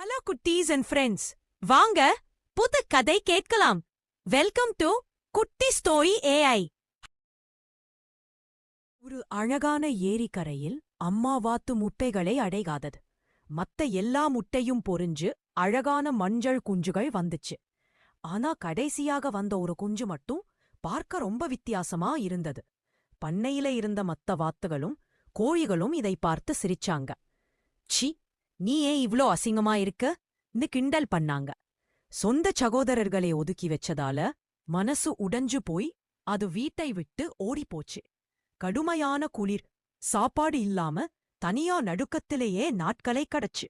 Hello குட்டீஸ் and friends, வாங்க புது கதை கேட்கலாம். வெல்கம் டு குட்டி ஸ்டோரி ஏஐ. ஒரு அழகான ஏரிக்கரையில் அம்மா வாத்து முட்டைகளை அடைகாதது. மத்த எல்லா முட்டையும் பொரிஞ்சு அழகான மஞ்சள் குஞ்சுகள் வந்துச்சு. ஆனா கடைசியாக வந்த ஒரு குஞ்சு மட்டும் பார்க்க ரொம்ப வித்தியாசமா இருந்தது. பண்ணையில இருந்த மத்த வாத்துகளும் கோழிகளும் இதை பார்த்து சிரிச்சாங்க. சி, நீ ஏன் இவ்ளோ அசிங்கமா இருக்க?ன்னு கிண்டல் பண்ணாங்க. சொந்த சகோதரர்களை ஒதுக்கி வச்சதால மனசு உடைஞ்சு போய் அது வீட்டை விட்டு ஓடிப்போச்சு. கடுமையான குளிர், சாப்பாடு இல்லாம தனியா நடுக்கத்திலேயே நாட்களை கடச்சு.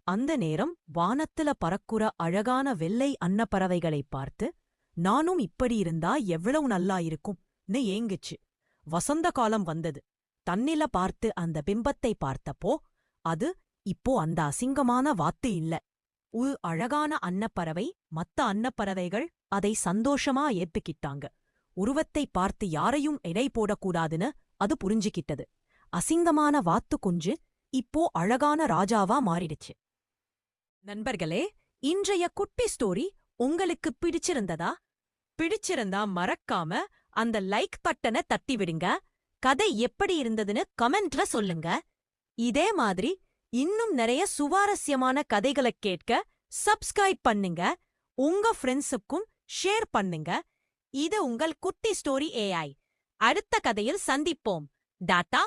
அந்த நேரம் வானத்துல பறக்குற அழகான வெள்ளை அன்னப்பறவைகளை பார்த்து, நானும் இப்படி இருந்தா எவ்வளவு நல்லா இருக்கும்னு ஏங்குச்சு. வசந்த காலம் வந்தது. தன்னில பார்த்து அந்த பிம்பத்தை பார்த்தப்போ, அது இப்போ அந்த அசிங்கமான வாத்து இல்ல. ஒரு அழகான அன்னப்பறவை. மத்த அன்னப்பறவைகள் அதை சந்தோஷமா ஏத்துக்கிட்டாங்க. உருவத்தை பார்த்து யாரையும் எடை போடக்கூடாதுன்னு அது புரிஞ்சுக்கிட்டது. அசிங்கமான வாத்து குஞ்சு இப்போ அழகான ராஜாவா மாறிடுச்சு. நண்பர்களே, இன்றைய குட்டி ஸ்டோரி உங்களுக்கு பிடிச்சிருந்ததா? பிடிச்சிருந்தா மறக்காம அந்த லைக் பட்டனை தட்டி விடுங்க. கதை எப்படி இருந்ததுன்னு கமெண்ட்ல சொல்லுங்க. இதே மாதிரி இன்னும் நிறைய சுவாரஸ்யமான கதைகளை கேட்க சப்ஸ்கிரைப் பண்ணுங்க. உங்க ஃப்ரெண்ட்ஸுக்கும் ஷேர் பண்ணுங்க. இது உங்கள் குட்டி ஸ்டோரி ஏஐ. அடுத்த கதையில் சந்திப்போம். டாட்டா.